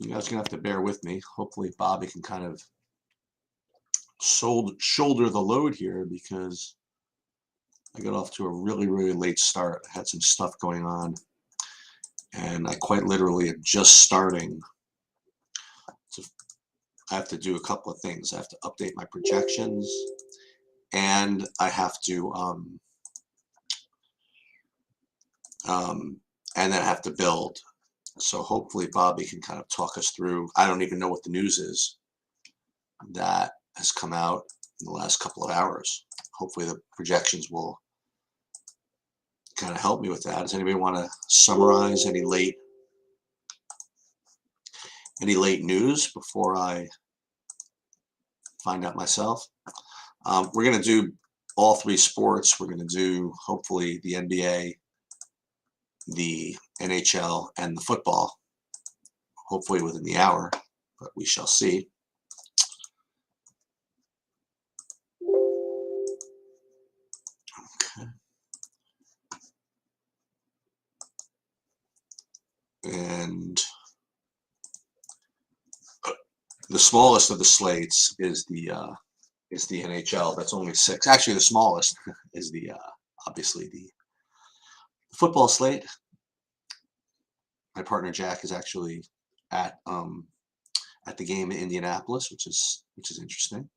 You guys are gonna have to bear with me. Hopefully, Bobby can kind of shoulder the load here because I got off to a really, really late start. I had some stuff going on, and I quite literally am just starting. So I have to do a couple of things. I have to update my projections, and I have to and then I have to build. So hopefully Bobby can kind of talk us through. I don't even know what the news is that has come out in the last couple of hours. Hopefully the projections will kind of help me with that. Does anybody want to summarize any late news before I find out myself? We're going to do all three sports. We're going to do hopefully the NBA, the NHL, and the football, hopefully within the hour, but we shall see. Okay. And the smallest of the slates is the NHL. That's only 6. Actually, the smallest is the obviously the football slate. My partner Jack is actually at the game in Indianapolis, which is interesting.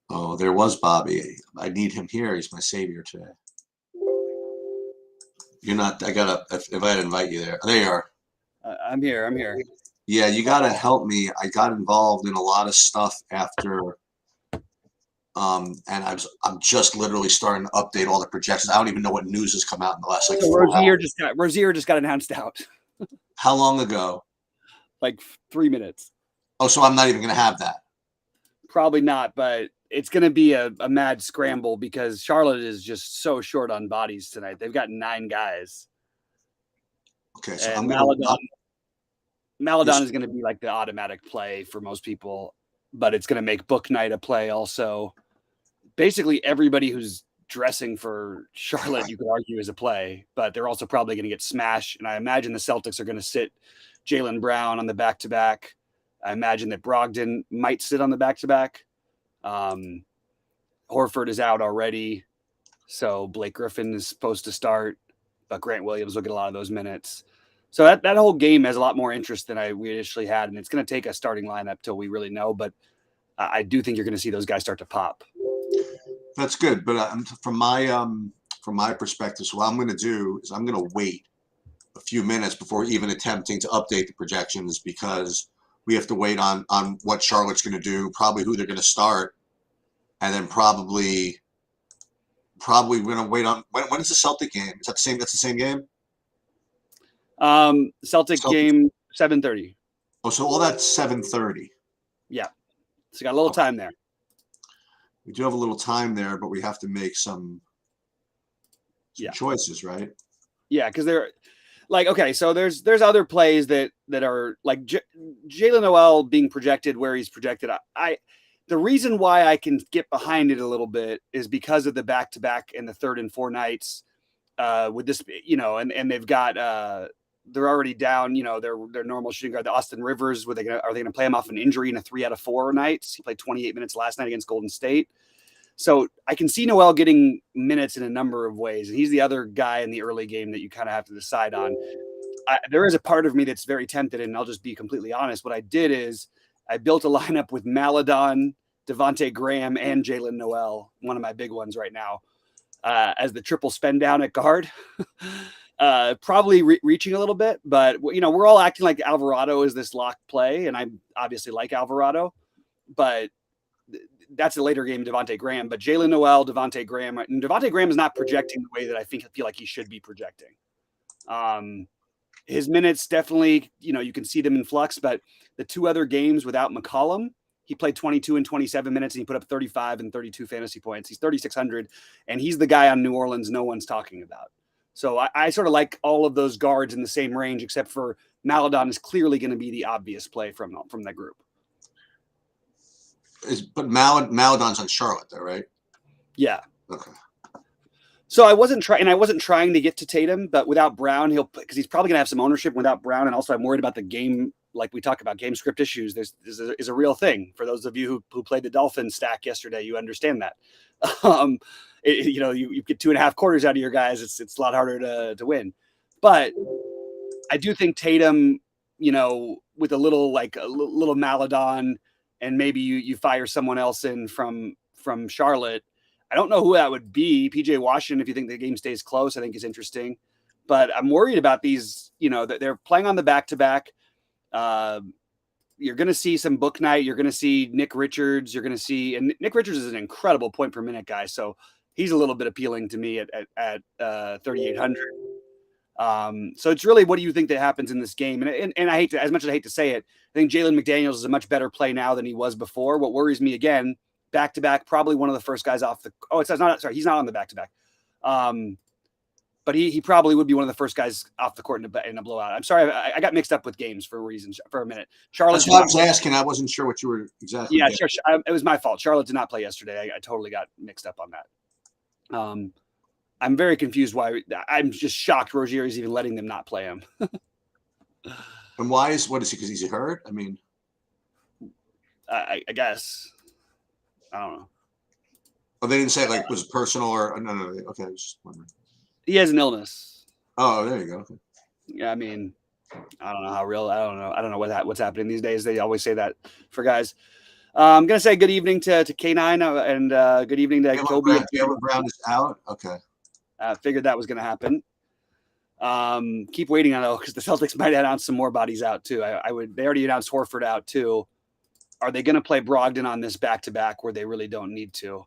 Oh, there was Bobby. I need him here. He's my savior today. You're not. I gotta. If I invite you there, there you are. I'm here. Yeah, you gotta help me. I got involved in a lot of stuff after, and I'm just literally starting to update all the projections. I don't even know what news has come out in the last So Rozier just got announced out. How long ago? Like 3 minutes. Oh, so I'm not even gonna have that. Probably not, but it's going to be a mad scramble because Charlotte is just so short on bodies tonight. They've got 9 guys. Okay, so and Maladon is going to be like the automatic play for most people, but it's going to make Book Night a play also. Basically, everybody who's dressing for Charlotte, you could argue, is a play, but they're also probably going to get smashed. And I imagine the Celtics are going to sit Jaylen Brown on the back-to-back. I imagine that Brogdon might sit on the back-to-back. Horford is out already, so Blake Griffin is supposed to start, but Grant Williams will get a lot of those minutes. So that whole game has a lot more interest than we initially had, and it's going to take a starting lineup till we really know, but I do think you're going to see those guys start to pop. That's good, but from my perspective, so what I'm going to do is I'm going to wait a few minutes before even attempting to update the projections because we have to wait on what Charlotte's going to do, probably who they're going to start, and then probably we're going to wait on when is the Celtic game? Is that the same? That's the same game. Celtic game 7:30. Oh, so all that's 7:30. Yeah, so you got a little time there. We do have a little time there, but we have to make some choices, right? Yeah, because they're like, okay, so there's other plays that are like Jaylen Nowell being projected where he's projected. The reason why I can get behind it a little bit is because of the back-to-back and the 3rd and 4 nights with this, and they've got they're already down, their normal shooting guard, the Austin Rivers. Are they going to play him off an injury in a 3 out of 4 nights? He played 28 minutes last night against Golden State. So I can see Nowell getting minutes in a number of ways. And he's the other guy in the early game that you kind of have to decide on. There is a part of me that's very tempted, and I'll just be completely honest. What I did is I built a lineup with Maladon, Devontae Graham, and Jaylen Nowell, one of my big ones right now, as the triple spend down at guard. Probably reaching a little bit, but we're all acting like Alvarado is this lock play, and I obviously like Alvarado, but that's a later game, Devontae Graham. But Jaylen Nowell, Devontae Graham, and Devontae Graham is not projecting the way that I feel like he should be projecting. His minutes definitely, you can see them in flux, but the 2 other games without McCollum, he played 22 and 27 minutes, and he put up 35 and 32 fantasy points. He's 3,600, and he's the guy on New Orleans no one's talking about. So I sort of like all of those guards in the same range, except for Maladon is clearly going to be the obvious play from that group. But Maladon's on Charlotte, though, right? Yeah. Okay. So I wasn't trying to get to Tatum, but without Brown, because he's probably going to have some ownership without Brown. And also I'm worried about the game. Like we talk about game script issues, is a real thing. For those of you who played the Dolphins stack yesterday, you understand that. You get 2.5 quarters out of your guys. It's a lot harder to win. But I do think Tatum, with a little Maladon, and maybe you fire someone else in from Charlotte. I don't know who that would be. PJ Washington, if you think the game stays close, I think is interesting. But I'm worried about these, that they're playing on the back-to-back. You're going to see some book night. You're going to see Nick Richards. You're going to see, and Nick Richards is an incredible point per minute guy. So he's a little bit appealing to me at 3,800. So it's really, what do you think that happens in this game? And I hate to, as much as I hate to say it, I think Jalen McDaniels is a much better play now than he was before. What worries me, again, back-to-back, probably one of the first guys off the, he's not on the back-to-back. But he probably would be one of the first guys off the court in a blowout. I'm sorry, I got mixed up with games for a minute. Charlotte. That's what I was asking. I wasn't sure what you were exactly. Yeah, sure. It was my fault. Charlotte did not play yesterday. I totally got mixed up on that. I'm very confused why. I'm just shocked Rozier is even letting them not play him. And what is he? Because he's hurt? I mean, I guess. I don't know. Oh, they didn't say was it personal or no? Okay, I was just wondering. He has an illness. Oh, there you go. Okay. Yeah, I mean, I don't know how real. I don't know what's happening these days. They always say that for guys. I'm gonna say good evening to K9 and good evening to Kobe. Jaylen Brown is out. Okay. Figured that was gonna happen. Keep waiting on it because the Celtics might announce some more bodies out too. They already announced Horford out too. Are they going to play Brogdon on this back-to-back where they really don't need to?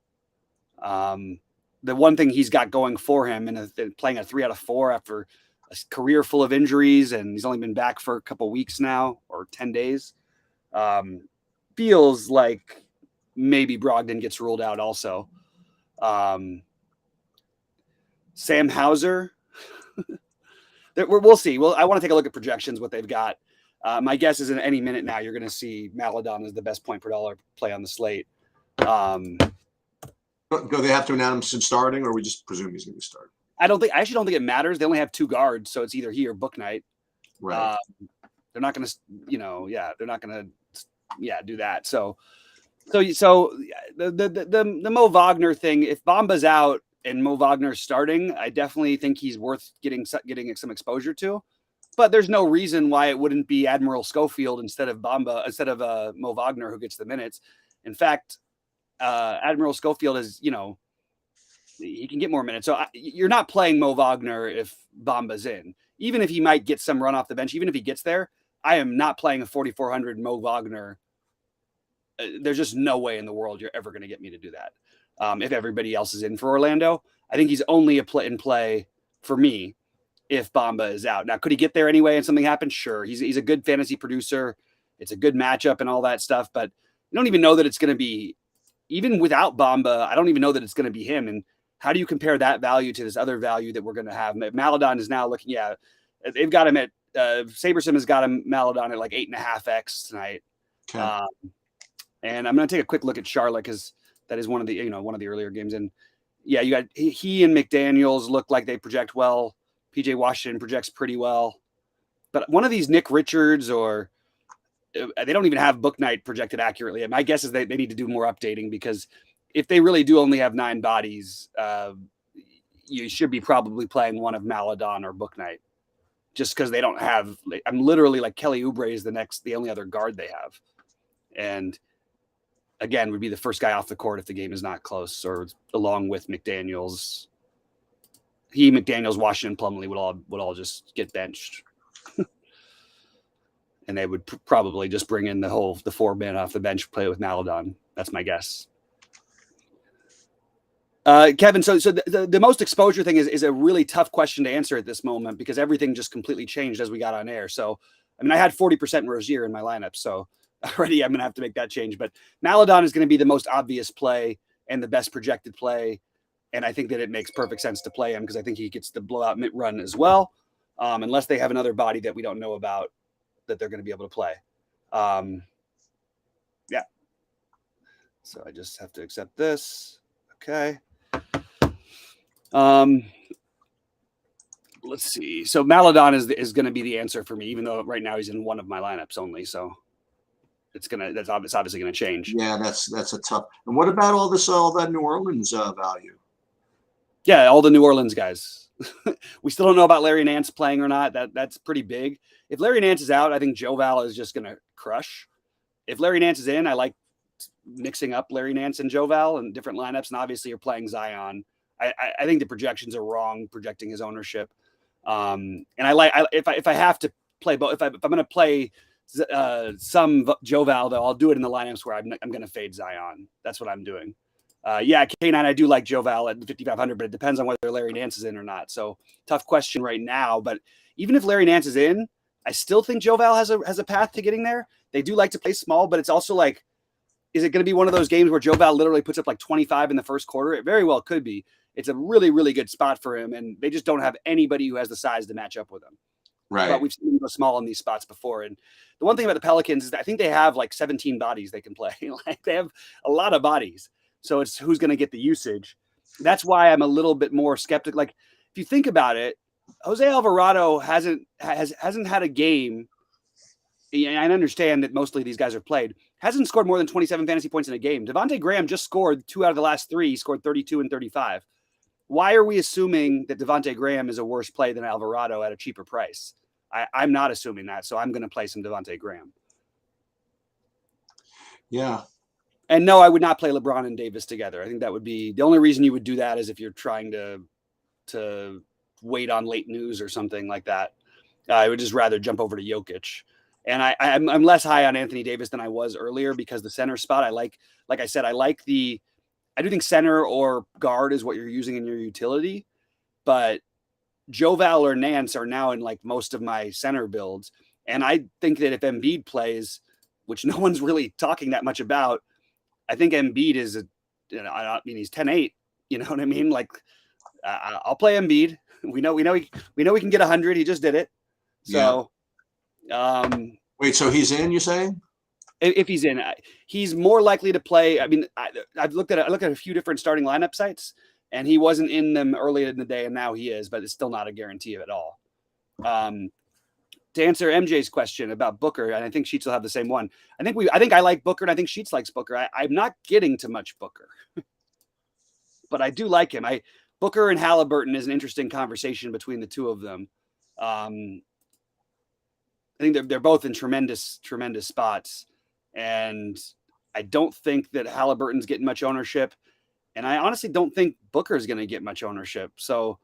The one thing he's got going for him, and playing a 3 out of 4 after a career full of injuries, and he's only been back for a couple weeks now or 10 days, feels like maybe Brogdon gets ruled out also. Sam Hauser, we'll see. Well, I want to take a look at projections, what they've got. My guess is in any minute now, you're going to see Maladon as the best point per dollar play on the slate. Do they have to announce him starting, or we just presume he's going to be starting? I actually don't think it matters. They only have 2 guards, so it's either he or book night. Right. They're not going to, they're not going to, do that. So the Mo Wagner thing, if Bamba's out and Mo Wagner's starting, I definitely think he's worth getting some exposure to. But there's no reason why it wouldn't be Admiral Schofield instead of Mo Wagner who gets the minutes. In fact, Admiral Schofield is, he can get more minutes. So you're not playing Mo Wagner if Bamba's in. Even if he might get some run off the bench, even if he gets there, I am not playing a 4,400 Mo Wagner. There's just no way in the world you're ever going to get me to do that. If everybody else is in for Orlando, I think he's only in play for me if Bamba is out. Now, could he get there anyway and something happens? Sure. He's a good fantasy producer. It's a good matchup and all that stuff, but you don't even know that it's going to be, even without Bamba, I don't even know that it's going to be him. And how do you compare that value to this other value that we're going to have? Maladon is now looking, they've got him at, Sabersim has got him Maladon at like 8.5x tonight. Okay. And I'm going to take a quick look at Charlotte because that is one of the earlier games. And yeah, you got he and McDaniels look like they project well. PJ Washington projects pretty well, but one of these Nick Richards or they don't even have book night projected accurately. My guess is they need to do more updating because if they really do only have 9 bodies, you should be probably playing one of Maladon or book night just because they don't have, I'm literally like Kelly Oubre is the only other guard they have. And again, would be the first guy off the court if the game is not close or along with McDaniels. McDaniels, Washington, Plumlee would all just get benched, and they would probably just bring in the 4 men off the bench, play with Maladon. That's my guess. Kevin, so the most exposure thing is a really tough question to answer at this moment because everything just completely changed as we got on air. So, I mean, I had 40% Rozier in my lineup, so already I'm going to have to make that change. But Maladon is going to be the most obvious play and the best projected play. And I think that it makes perfect sense to play him because I think he gets the blowout run as well, unless they have another body that we don't know about that they're going to be able to play. Yeah. So I just have to accept this. Okay. Let's see. So Maladon is going to be the answer for me, even though right now he's in one of my lineups only. So it's obviously going to change. Yeah, that's a tough. And what about all that New Orleans value? Yeah, all the New Orleans guys. We still don't know about Larry Nance playing or not. That's pretty big. If Larry Nance is out, I think Joe Val is just going to crush. If Larry Nance is in, I like mixing up Larry Nance and Joe Val in different lineups. And obviously, you're playing Zion. I think the projections are wrong projecting his ownership. And if I have to play both, if I'm going to play some Joe Val, though, I'll do it in the lineups where I'm going to fade Zion. That's what I'm doing. Yeah, K9, I do like Joe Val at 5,500, but it depends on whether Larry Nance is in or not. So tough question right now. But even if Larry Nance is in, I still think Joe Val has a path to getting there. They do like to play small, but it's also like, is it going to be one of those games where Joe Val literally puts up like 25 in the first quarter? It very well could be. It's a really, really good spot for him, and they just don't have anybody who has the size to match up with him. Right. But we've seen him go small in these spots before. And the one thing about the Pelicans is that I think they have like 17 bodies they can play. Like they have a lot of bodies. So it's who's going to get the usage. That's why I'm a little bit more skeptical. Like if you think about it, Jose Alvarado hasn't had a game. And I understand that mostly these guys are played. Hasn't scored more than 27 fantasy points in a game. Devontae Graham just scored 2 out of the last 3. He scored 32 and 35. Why are we assuming that Devontae Graham is a worse play than Alvarado at a cheaper price? I'm not assuming that, so I'm going to play some Devontae Graham. Yeah. And no, I would not play LeBron and Davis together. I think that would be the only reason you would do that is if you're trying to wait on late news or something like that. I would just rather jump over to Jokic. And I'm less high on Anthony Davis than I was earlier because the center spot, like I said, I do think center or guard is what you're using in your utility, but Joe Val or Nance are now in like most of my center builds. And I think that if Embiid plays, which no one's really talking that much about, I think Embiid is I mean, he's 10-8, you know what I mean? Like I'll play Embiid. We know he can get 100. He just did it. So, wait, so he's in, you're saying? If he's in, he's more likely to play. I mean, I looked at a few different starting lineup sites, and he wasn't in them earlier in the day, and now he is, but it's still not a guarantee at all. To answer MJ's question about Booker, and I think Sheets will have the same one. I think I like Booker, and I think Sheets likes Booker. I'm not getting to much Booker, but I do like him. Booker and Halliburton is an interesting conversation between the two of them. I think they're both in tremendous spots. And I don't think that Halliburton's getting much ownership. And I honestly don't think Booker's going to get much ownership. So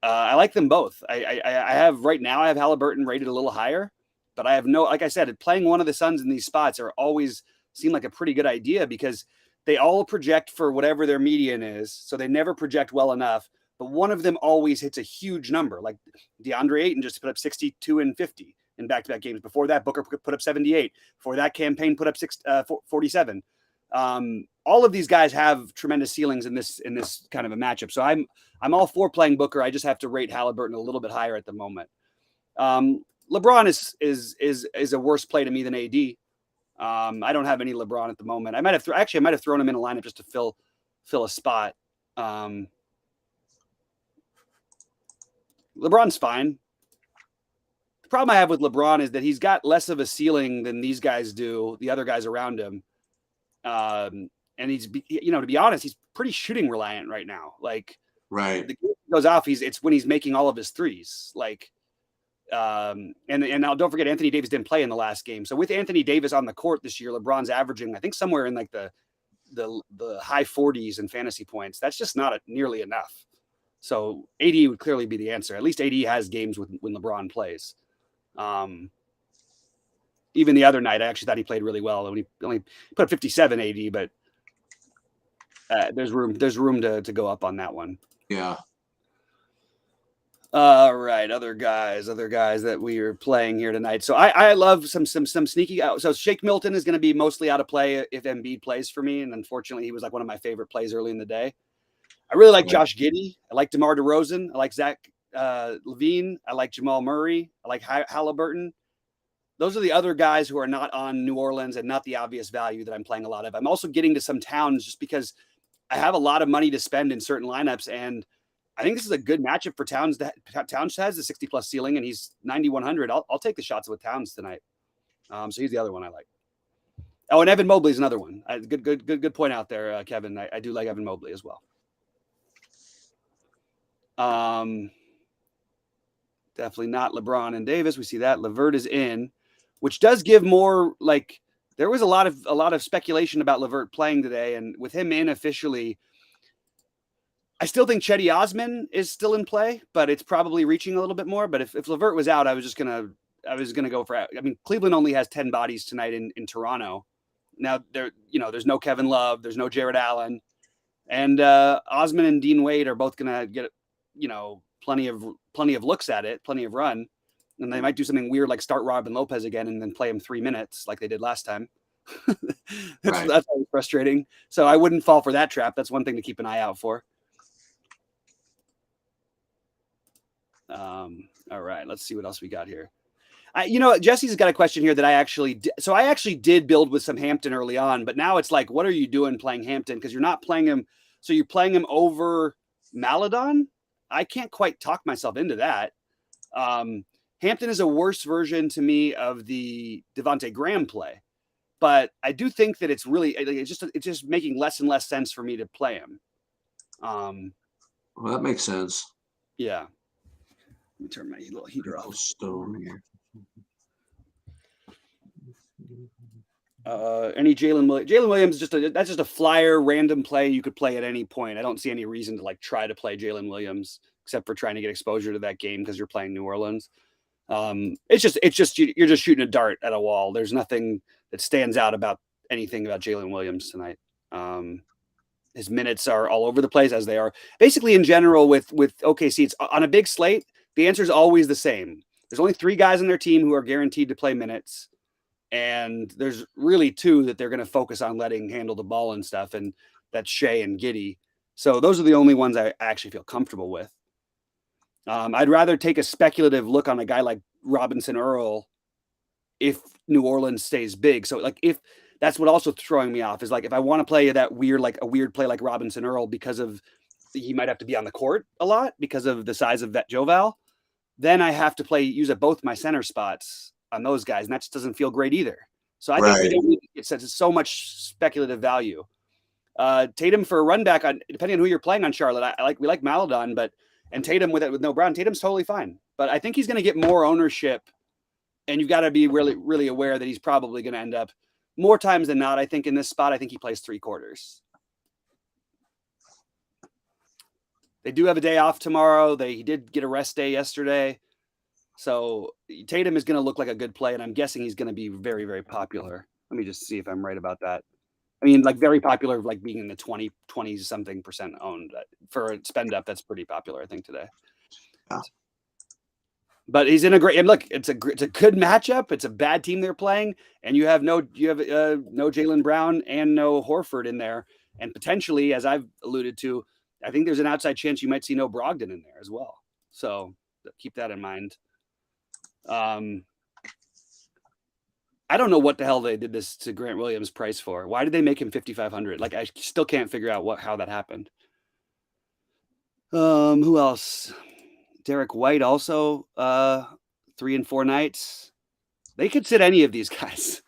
I like them both. I have right now, I have Halliburton rated a little higher, but I have like I said, playing one of the Suns in these spots are always seem like a pretty good idea because they all project for whatever their median is. So they never project well enough, but one of them always hits a huge number. Like DeAndre Ayton just put up 62 and 50. In back-to-back games. Before that, Booker put up 78. Before that campaign, put up 47. All of these guys have tremendous ceilings in this kind of a matchup. So I'm all for playing Booker. I just have to rate Halliburton a little bit higher at the moment. LeBron is a worse play to me than AD. I don't have any LeBron at the moment. I might have thrown him in a lineup just to fill a spot. LeBron's fine. The problem I have with LeBron is that he's got less of a ceiling than these guys do, the other guys around him. And he's, to be honest, he's pretty shooting reliant right now. Like, right. The game goes off. It's when he's making all of his threes. Like, and now don't forget, Anthony Davis didn't play in the last game. So with Anthony Davis on the court this year, LeBron's averaging, I think, somewhere in like the high 40s in fantasy points. That's just not nearly enough. So AD would clearly be the answer. At least AD has games when LeBron plays. Even the other night, I actually thought he played really well. When he only put up 57 AD, but there's room to go up on that one. Yeah. All right, other guys that we are playing here tonight. So I love some sneaky. So Shake Milton is going to be mostly out of play if Embiid plays for me, and unfortunately, he was like one of my favorite plays early in the day. I really like Josh Giddey. I like DeMar DeRozan. I like Zach Levine. I like Jamal Murray. I like Halliburton. Those are the other guys who are not on New Orleans and not the obvious value that I'm playing a lot of. I'm also getting to some towns just because I have a lot of money to spend in certain lineups, and I think this is a good matchup for Towns. Towns has a 60+ ceiling, and he's 9,100. I'll take the shots with Towns tonight. So he's the other one I like. Oh, and Evan Mobley is another one. Good point out there, Kevin. I do like Evan Mobley as well. Definitely not LeBron and Davis. We see that LeVert is in, which does give more like there was a lot of speculation about LeVert playing today, and with him in officially, I still think Cedi Osman is still in play, but it's probably reaching a little bit more. But if LeVert was out, I was gonna go for. I mean, Cleveland only has 10 bodies tonight in Toronto. Now there's no Kevin Love, there's no Jared Allen, and Osman and Dean Wade are both gonna get plenty of looks at it, plenty of run, and they might do something weird like start Robin Lopez again and then play him 3 minutes like they did last time. That's always frustrating. So I wouldn't fall for that trap. That's one thing to keep an eye out for. All right, let's see what else we got here. Jesse's got a question here that I actually did build with some Hampton early on, but now it's like, what are you doing playing Hampton? Because you're not playing him. So you're playing him over Maladon. I can't quite talk myself into that. Hampton is a worse version to me of the Devontae Graham play, but I do think that it's really it's just making less and less sense for me to play him. Well, that makes sense. Yeah. Let me turn my little heater off. Stone here. Any Jalen Williams? That's just a flyer random play you could play at any point. I don't see any reason to like try to play Jalen Williams except for trying to get exposure to that game because you're playing New Orleans. It's just you're just shooting a dart at a wall. There's nothing that stands out about anything about Jalen Williams tonight. His minutes are all over the place as they are basically in general with OKC. It's on a big slate. The answer is always the same. There's only 3 guys on their team who are guaranteed to play minutes. And there's really 2 that they're going to focus on letting handle the ball and stuff. And that's Shea and Giddey. So those are the only ones I actually feel comfortable with. I'd rather take a speculative look on a guy like Robinson Earl if New Orleans stays big. So like if that's what also throwing me off is like if I want to play that weird play like Robinson Earl because of he might have to be on the court a lot because of the size of Vet Joval, then I have to use at both my center spots on those guys, and that just doesn't feel great either. So I think we don't need it's so much speculative value. Tatum for a run back on depending on who you're playing on Charlotte. We like Maladon, and Tatum with no Brown, Tatum's totally fine. But I think he's going to get more ownership, and you've got to be really, really aware that he's probably going to end up more times than not. I think in this spot, I think he plays 3 quarters. They do have a day off tomorrow. He did get a rest day yesterday. So Tatum is going to look like a good play, and I'm guessing he's going to be very, very popular. Let me just see if I'm right about that. I mean, like very popular, like being in the 20-something% owned. For a spend up, that's pretty popular, I think, today. Yeah. But he's in a great – and look, it's a good matchup. It's a bad team they're playing, and you have no Jaylen Brown and no Horford in there. And potentially, as I've alluded to, I think there's an outside chance you might see no Brogdon in there as well. So keep that in mind. I don't know what the hell they did this to Grant Williams price for. Why did they make him 5,500? Like I still can't figure out how that happened. Who else? Derek White also 3 and 4 nights. They could sit any of these guys.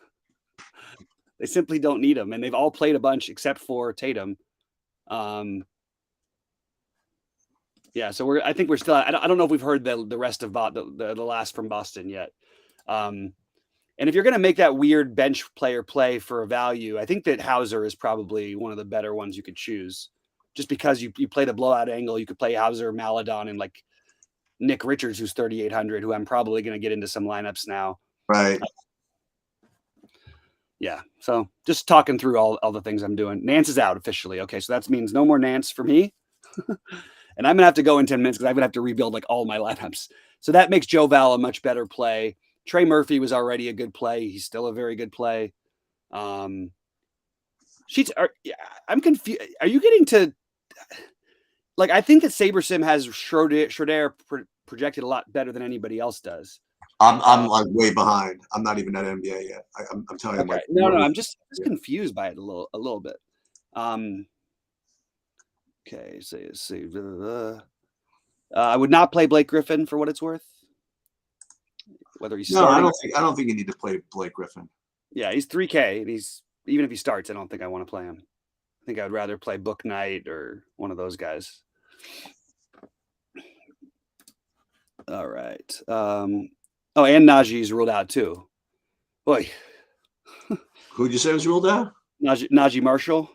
They simply don't need them, and they've all played a bunch except for Tatum. Yeah, so I think we're still. I don't know if we've heard the rest of the last from Boston yet. And if you're going to make that weird bench player play for a value, I think that Hauser is probably one of the better ones you could choose. Just because you play the blowout angle, you could play Hauser, Maladon, and like Nick Richards, who's 3,800, who I'm probably going to get into some lineups now. Right. Yeah. So just talking through all the things I'm doing. Nance is out officially. Okay, so that means no more Nance for me. And I'm going to have to go in 10 minutes because I'm going to have to rebuild like all my lineups. So that makes Joe Val a much better play. Trey Murphy was already a good play. He's still a very good play. I'm confused. Are you getting to like, I think that SaberSim has Schroeder projected a lot better than anybody else does. I'm like way behind. I'm not even at NBA yet. I'm telling you. Okay. No, I'm just confused by it a little bit. Okay, see. I would not play Blake Griffin for what it's worth. Whether he's No, starting. I don't think you need to play Blake Griffin. Yeah, he's 3K, and even if he starts, I don't think I want to play him. I think I would rather play Book Knight or one of those guys. All right. And Najee's ruled out too. Boy. Who'd you say was ruled out? Najee Marshall.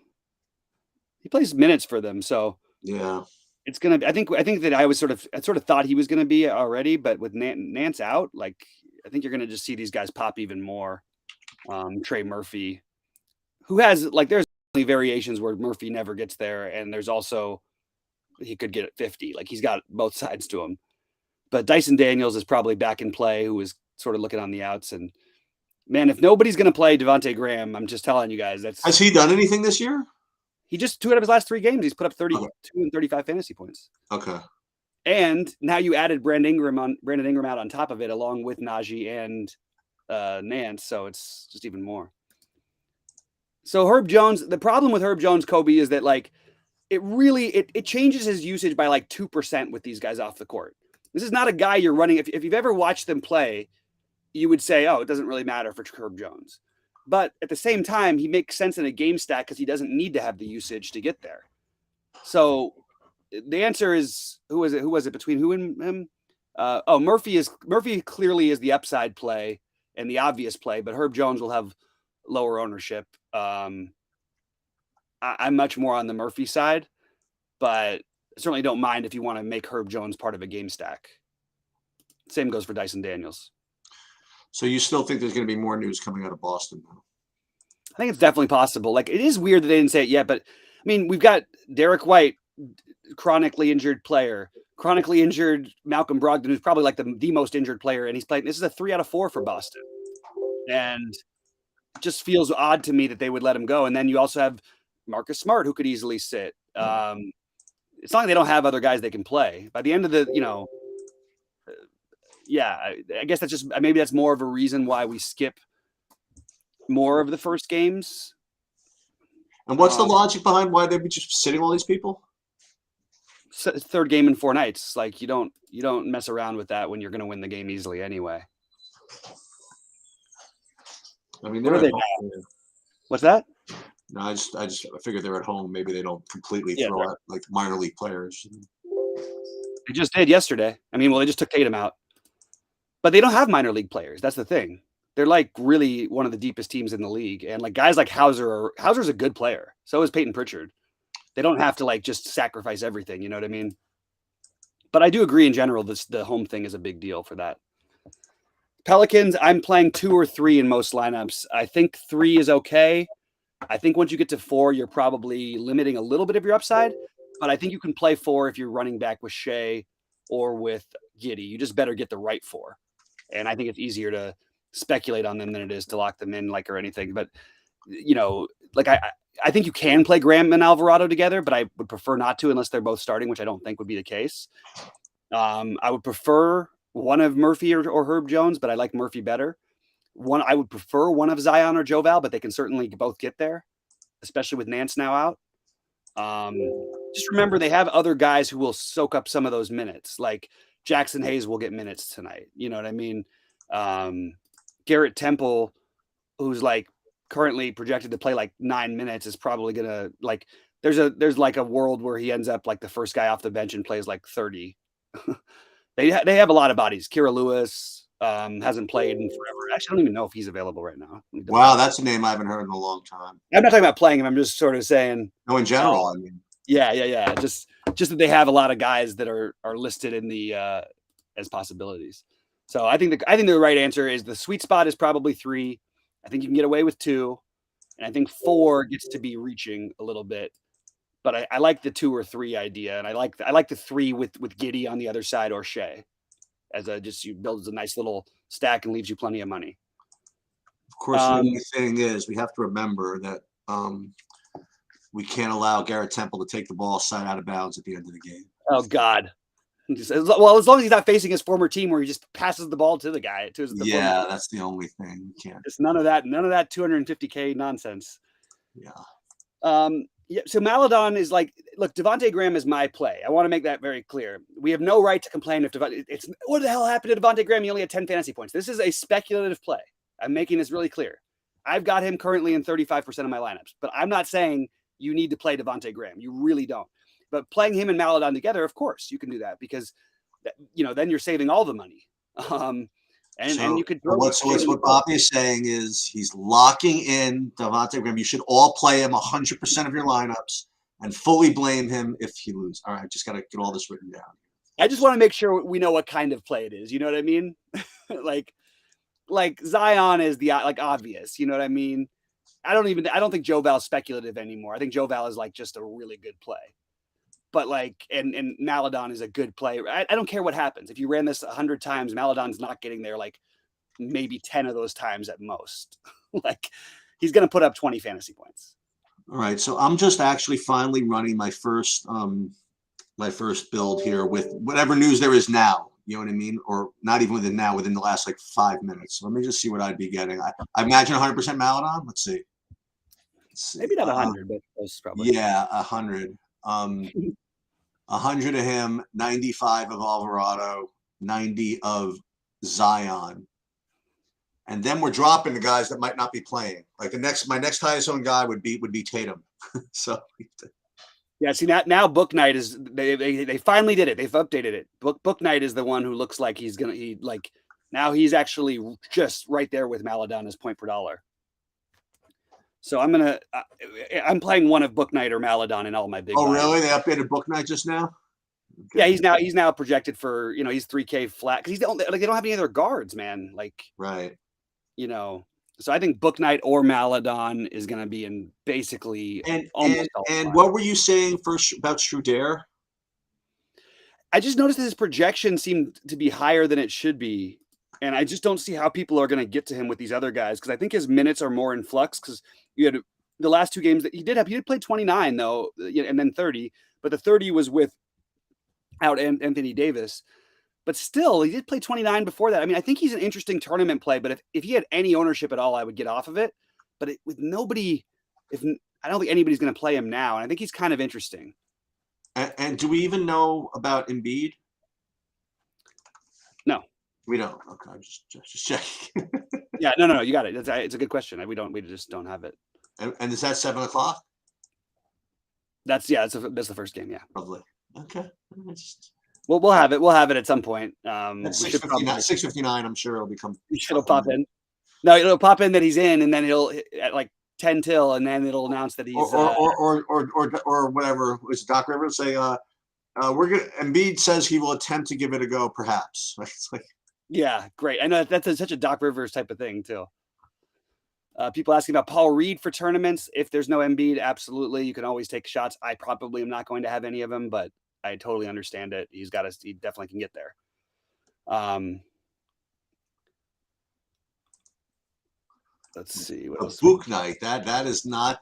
He plays minutes for them, so yeah, it's gonna be. I think that I sort of thought he was gonna be already, but with Nance out, like I think you're gonna just see these guys pop even more. Trey Murphy, who has like there's variations where Murphy never gets there, and there's also he could get at 50. Like he's got both sides to him. But Dyson Daniels is probably back in play, who is sort of looking on the outs. And man, if nobody's going to play Devontae Graham, I'm just telling you guys, has he done anything this year? He just 2 out of his last 3 games, he's put up 32 and 35 fantasy points. Okay. And now you added Brandon Ingram out on top of it, along with Najee and Nance, so it's just even more. So Herb Jones, the problem with Herb Jones, Kobe, is that like it really it changes his usage by like 2% with these guys off the court. This is not a guy you're running. If you've ever watched them play, you would say, oh, it doesn't really matter for Herb Jones. But at the same time, he makes sense in a game stack because he doesn't need to have the usage to get there. So the answer is, who was it between who and him? Murphy clearly is the upside play and the obvious play, but Herb Jones will have lower ownership. I'm much more on the Murphy side, but I certainly don't mind if you want to make Herb Jones part of a game stack. Same goes for Dyson Daniels. So you still think there's going to be more news coming out of Boston, though? I think it's definitely possible. Like, it is weird that they didn't say it yet, but I mean, we've got Derek White, chronically injured player, chronically injured Malcolm Brogdon, who's probably like the most injured player, and he's playing. This is a 3 out of 4 for Boston, and it just feels odd to me that they would let him go. And then you also have Marcus Smart, who could easily sit. It's not like they don't have other guys they can play. By the end of the, I guess that's just maybe that's more of a reason why we skip more of the first games. And what's the logic behind why they'd be just sitting all these people? Third game in 4 nights. Like you don't mess around with that when you're going to win the game easily anyway. I mean, what's that? No, I figured they're at home. Maybe they don't completely throw out like minor league players. They just did yesterday. I mean, well, they just took Tatum out, but they don't have minor league players. That's the thing. They're like really one of the deepest teams in the league, and like guys like Hauser's a good player. So is Peyton Pritchard. They don't have to like just sacrifice everything. You know what I mean? But I do agree in general. The home thing is a big deal for that. Pelicans, I'm playing 2 or 3 in most lineups. I think 3 is okay. I think once you get to 4, you're probably limiting a little bit of your upside, but I think you can play 4 if you're running back with Shea or with Giddey. You just better get the right 4. And I think it's easier to speculate on them than it is to lock them in or anything. But, I think you can play Graham and Alvarado together, but I would prefer not to unless they're both starting, which I don't think would be the case. I would prefer one of Murphy or Herb Jones, but I like Murphy better. I would prefer one of Zion or Joval, but they can certainly both get there, especially with Nance now out. Just remember they have other guys who will soak up some of those minutes. Like Jackson Hayes will get minutes tonight. You know what I mean? Garrett Temple, who's like currently projected to play like 9 minutes, is probably gonna like. There's like a world where he ends up like the first guy off the bench and plays like 30. They have a lot of bodies. Kira Lewis hasn't played in forever. Actually, I don't even know if he's available right now. Wow, that's a name I haven't heard in a long time. I'm not talking about playing him. I'm just sort of saying. No, in general, I mean. Yeah. Just that they have a lot of guys that are listed in the as possibilities. So I think the right answer is the sweet spot is probably 3. I think you can get away with 2, and I think 4 gets to be reaching a little bit. But I like the 2 or 3 idea, and I like the 3 with Giddey on the other side or Shea, as you builds a nice little stack and leaves you plenty of money. Of course, the only thing is we have to remember that we can't allow Garrett Temple to take the ball side out of bounds at the end of the game. Oh God! Well, as long as he's not facing his former team where he just passes the ball to the guy. That's the only thing. You can't. It's none of that 250K nonsense. Yeah. Yeah, so Maladon is like, look, Devontae Graham is my play. I want to make that very clear. We have no right to complain if it's what the hell happened to Devontae Graham? He only had 10 fantasy points. This is a speculative play. I'm making this really clear. I've got him currently in 35% of my lineups, but I'm not saying you need to play Devontae Graham. You really don't. But playing him and Maladon together, of course, you can do that because, then you're saving all the money. And you could throw what Bobby is saying is he's locking in Devontae Graham. You should all play him 100% of your lineups and fully blame him if he loses. All right, I just got to get all this written down. I just want to make sure we know what kind of play it is. You know what I mean? like Zion is the obvious. You know what I mean? I don't think Joe Val's speculative anymore. I think Joe Val is like just a really good play. But and Maladon is a good play. I don't care what happens. If you ran this 100 times, Maladon's not getting there like maybe 10 of those times at most. Like he's going to put up 20 fantasy points. All right. So I'm just actually finally running my first build here with whatever news there is now. You know what I mean? Or not even within the last like 5 minutes. So let me just see what I'd be getting. I imagine 100% Maladon. Let's see. Maybe not 100, but close probably. Yeah, 100. 100 of him, 95 of Alvarado, 90 of Zion. And then we're dropping the guys that might not be playing. Like my next highest owned guy would be Tatum. So yeah, see now Book Night is they finally did it. They've updated it. Book Night is the one who looks like now he's actually just right there with Maladon as point per dollar. So I'm playing one of Book Night or Maladon in all my big. Oh, really? They updated Book Night just now? Okay. Yeah, he's now projected for he's 3K flat because they don't have any other guards, man. Right. So I think Book Night or Maladon is going to be in basically almost all. And what were you saying about Schroeder? I just noticed that his projection seemed to be higher than it should be. And I just don't see how people are going to get to him with these other guys because I think his minutes are more in flux because you had the last two games that he did play 29 though, and then 30, but the 30 was without Anthony Davis. But still, he did play 29 before that. I mean, I think he's an interesting tournament play, but if he had any ownership at all, I would get off of it. But with nobody, I don't think anybody's going to play him now, and I think he's kind of interesting. And do we even know about Embiid? No. We don't. Okay, I'm just checking. Yeah, no, you got it. It's a good question. We just don't have it. And is that 7:00? That's the first game. Yeah. Lovely. Okay. We'll have it. We'll have it at some point. At 6:59. I'm sure it'll become. It'll pop in. No, it'll pop in that he's in, and then it'll at like 10 till, and then it'll announce that he's or whatever. Was Doc Rivers say? We're gonna. Embiid says he will attempt to give it a go, perhaps. It's like. Yeah, great. I know that's such a Doc Rivers type of thing too. People asking about Paul Reed for tournaments. If there's no Embiid, absolutely, you can always take shots. I probably am not going to have any of them, but I totally understand it. He definitely can get there. Let's see what else. Book Night. That is not.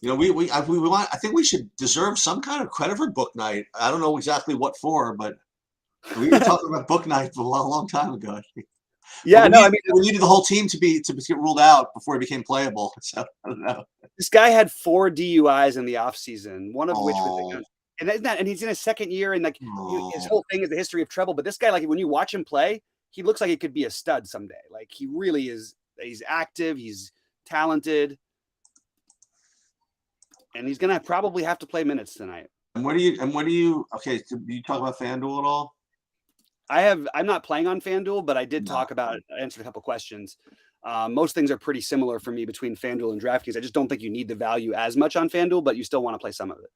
We want. I think we should deserve some kind of credit for Book Night. I don't know exactly what for, but. We were talking about Book Night a long time ago. Yeah, we needed the whole team to get ruled out before he became playable. So I don't know. This guy had 4 DUIs in the offseason, one of which was and he's in his second year, and his whole thing is the history of trouble. But this guy, when you watch him play, he looks like he could be a stud someday. Like he really is. He's active. He's talented, and he's gonna probably have to play minutes tonight. And what do you? Okay, do you talk about FanDuel at all? I'm not playing on FanDuel, but I did talk about it. I answered a couple questions. Most things are pretty similar for me between FanDuel and DraftKings. I just don't think you need the value as much on FanDuel, but you still want to play some of it.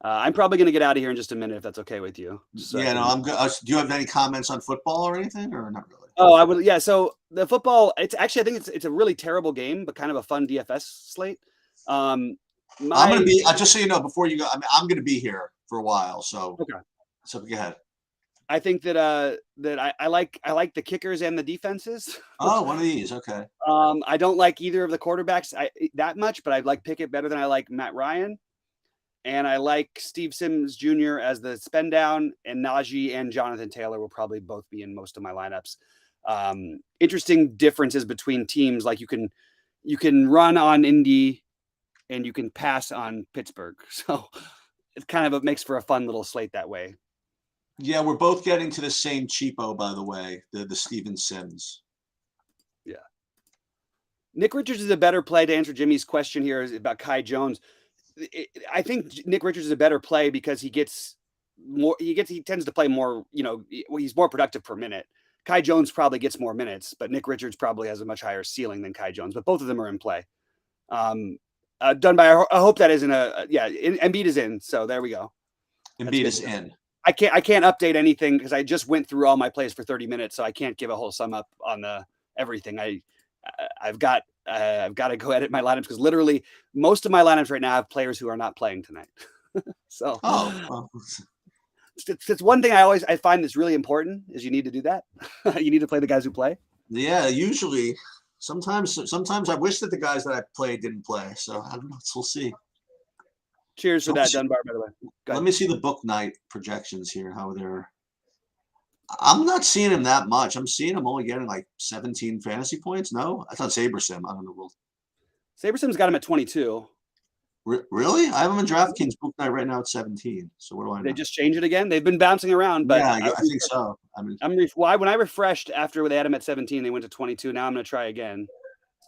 I'm probably going to get out of here in just a minute if that's okay with you. I'm good. Do you have any comments on football or anything, or not really? Oh, I would. Yeah. So the football, I think it's a really terrible game, but kind of a fun DFS slate. I'm going to be just so you know before you go. I'm going to be here for a while, so okay. So go ahead. I think that I like the kickers and the defenses. Oh, one of these, okay. I don't like either of the quarterbacks that much, but I like Pickett better than I like Matt Ryan, and I like Steve Sims Jr. as the spend down, and Najee and Jonathan Taylor will probably both be in most of my lineups. Interesting differences between teams, like you can you can run on Indy and you can pass on Pittsburgh. So it kind of makes for a fun little slate that way. Yeah, we're both getting to the same cheapo, by the way, the Steven Sims. Yeah. Nick Richards is a better play. To answer Jimmy's question here is about Kai Jones. I think Nick Richards is a better play because he gets more. He tends to play more. He's more productive per minute. Kai Jones probably gets more minutes, but Nick Richards probably has a much higher ceiling than Kai Jones. But both of them are in play. Done by. I hope that isn't Embiid is in. So there we go. Embiid is in. I can't update anything because I just went through all my plays for 30 minutes, so I can't give a whole sum up on everything. I've got to go edit my lineups because literally most of my lineups right now have players who are not playing tonight. So it's one thing I find that's really important is you need to do that. You need to play the guys who play. Yeah, usually. Sometimes I wish that the guys that I played didn't play. So I don't know. We'll see. Cheers for that, Dunbar, by the way. Let me see the book night projections here, how they're. I'm not seeing him that much. I'm seeing him only getting like 17 fantasy points. No? I thought SaberSim. I don't know. SaberSim's got him at 22. Really? I have him in DraftKings book night right now at 17. So what do I know? They just change it again? They've been bouncing around, but yeah, I think so. When I refreshed after they had him at 17, they went to 22. Now I'm going to try again.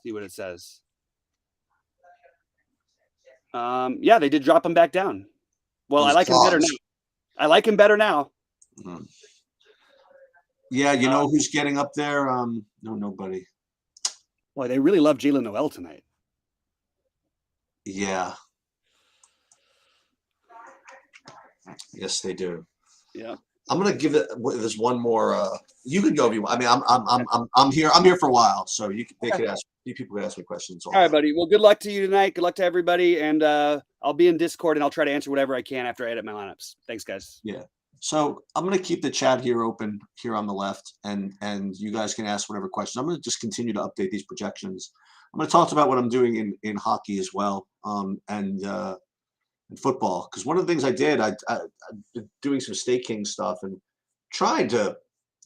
See what it says. Yeah, they did drop him back down. Well, I like him better now. I like him better now. Mm-hmm. Yeah, you know who's getting up there? No, nobody. Boy, they really love Jaylen Noel tonight. Yeah. Yes, they do. Yeah. I'm gonna give it. There's one more. You can go if you want. I mean, I'm here. I'm here for a while, so people could ask me questions. All right, buddy. Well, good luck to you tonight. Good luck to everybody, and I'll be in Discord and I'll try to answer whatever I can after I edit my lineups. Thanks, guys. Yeah. So I'm gonna keep the chat here open here on the left, and you guys can ask whatever questions. I'm gonna just continue to update these projections. I'm gonna talk about what I'm doing in hockey as well, and football, because one of the things I did, I've been doing some staking stuff and trying to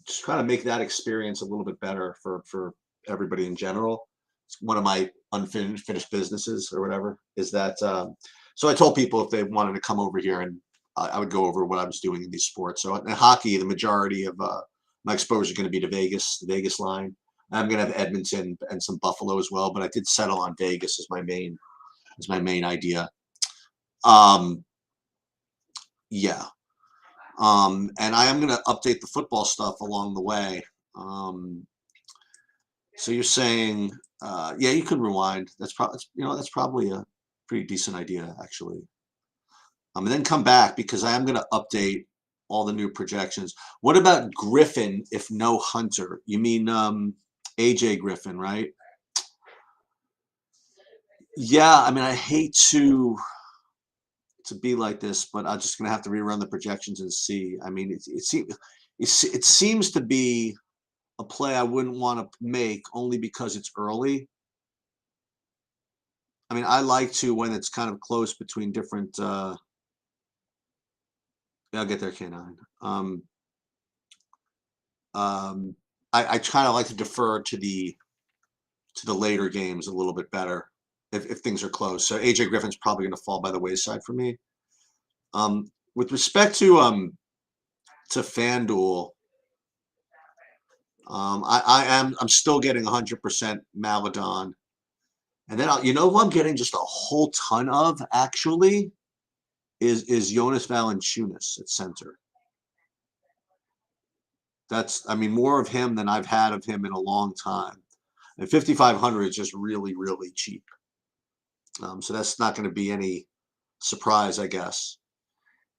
just kind of make that experience a little bit better for everybody in general. It's one of my unfinished businesses or whatever is that. So I told people if they wanted to come over here and I would go over what I was doing in these sports. So in hockey, the majority of my exposure is going to be to Vegas, the Vegas line. I'm going to have Edmonton and some Buffalo as well, but I did settle on Vegas as my main idea. Yeah. And I am going to update the football stuff along the way. So you're saying, yeah, you can rewind. That's probably a pretty decent idea, actually. And then come back because I am going to update all the new projections. What about Griffin if no Hunter? You mean AJ Griffin, right? Yeah, I mean, I hate to be like this, but I'm just going to have to rerun the projections and see. I mean, it seems to be a play I wouldn't want to make only because it's early. I mean, I like to when it's kind of close between different. I'll get there, K9. I kind of like to defer to the later games a little bit better if things are close. So AJ Griffin's probably going to fall by the wayside for me. With respect to FanDuel, I'm still getting 100% Maladon, and then who I'm getting just a whole ton of actually is Jonas Valanciunas at center. That's, I mean, more of him than I've had of him in a long time. And 5,500 is just really, really cheap. So that's not going to be any surprise, I guess.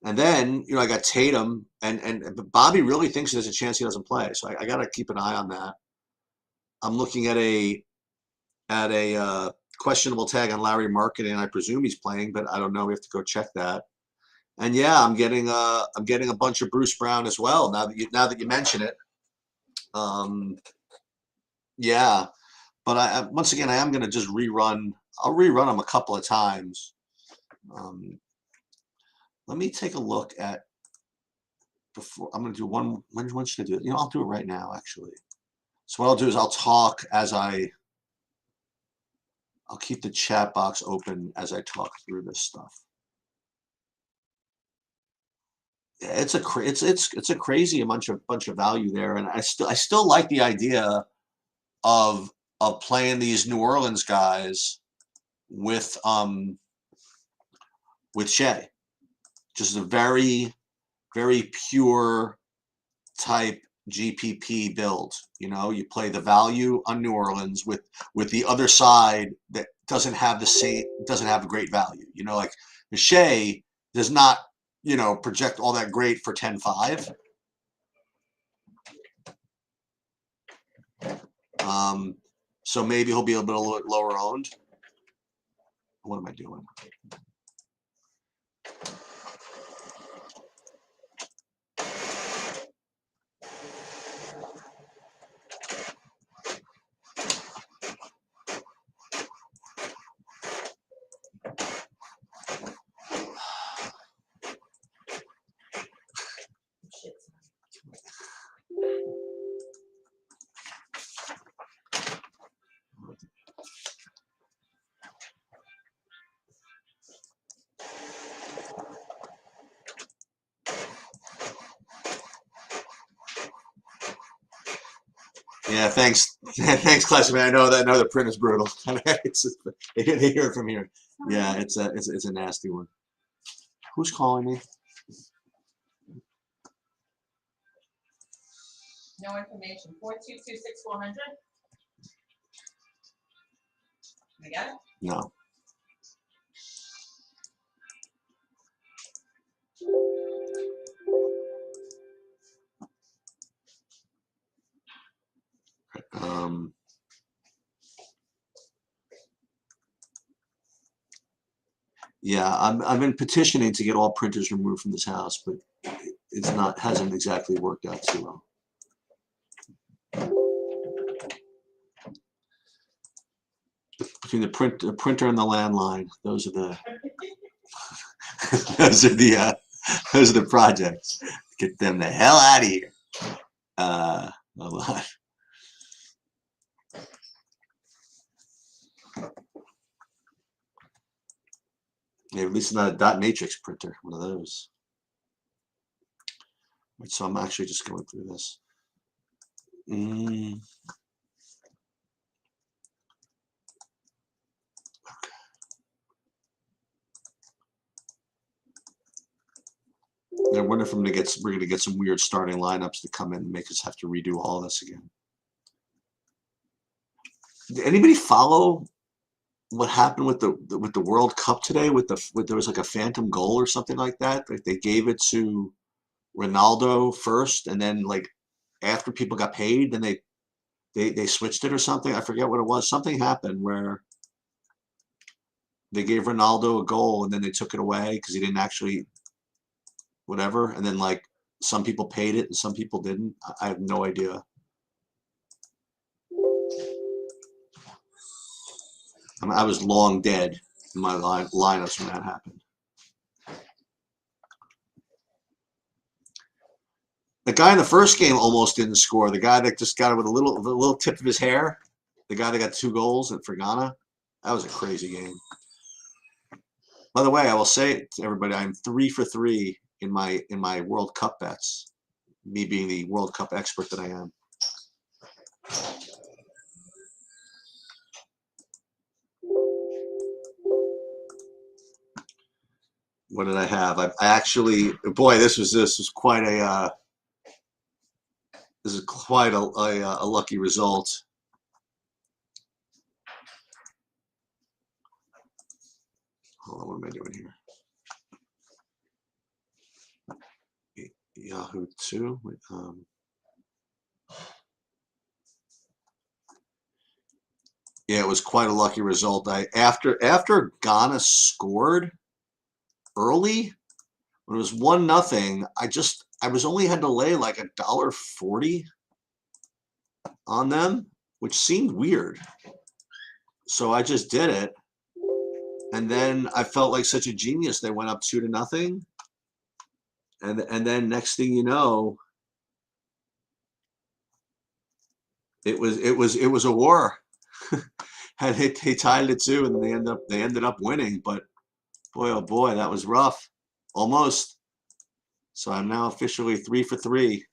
And then, I got Tatum, and Bobby really thinks there's a chance he doesn't play. So I got to keep an eye on that. I'm looking at a questionable tag on Larry Markkinen, and I presume he's playing, but I don't know. We have to go check that. And yeah, I'm getting a bunch of Bruce Brown as well. Now that you mention it, yeah. But I once again, I am going to just rerun. I'll rerun them a couple of times. Let me take a look at before. I'm going to do one. When should I do it? I'll do it right now, actually. So what I'll do is I'll talk as I I'll keep the chat box open as I talk through this stuff. Yeah, it's a crazy bunch of value there, and I still like the idea of playing these New Orleans guys with Shea. Just a very, very pure type GPP build. You know, you play the value on New Orleans with the other side that doesn't have a great value. You know, like the Shea does not, you know, project all that great for 10-5. So maybe he'll be a little bit lower owned. What am I doing? Yeah, thanks. Thanks, Classman. I know the print is brutal. They hear it from here. Yeah, it's a nasty one. Who's calling me? No information. 422-6400. I got it? No. Yeah, I've been petitioning to get all printers removed from this house, but hasn't exactly worked out too well. Between the printer and the landline, those are the those are the projects. Get them the hell out of here. A lot. Yeah, at least not a dot matrix printer, one of those. Right, so I'm actually just going through this. I wonder if we're going to get some weird starting lineups to come in and make us have to redo all this again. Did anybody follow what happened with the World Cup today? There was like a phantom goal or something like that. Like they gave it to Ronaldo first, and then like after people got paid, then they switched it or something. I forget what it was. Something happened where they gave Ronaldo a goal and then they took it away because he didn't actually whatever. And then like some people paid it and some people didn't. I have no idea. I mean, I was long dead in my lineups when that happened. The guy in the first game almost didn't score. The guy that just got it with a little tip of his hair. The guy that got 2 goals for Ghana. That was a crazy game. By the way, I will say to everybody, I'm 3 for 3 in my World Cup bets. Me being the World Cup expert that I am. What did I have? I actually, boy, this was quite a lucky result. Hold on, what am I doing here? Yahoo 2. Yeah, it was quite a lucky result. After Ghana scored early, when it was 1-0, I was only had to lay like $1.40 on them, which seemed weird. So I just did it. And then I felt like such a genius. They went up 2-0. And then next thing you know, it was a war. And they tied it too, and then they ended up winning. But boy, oh boy, that was rough. Almost. So I'm now officially 3 for 3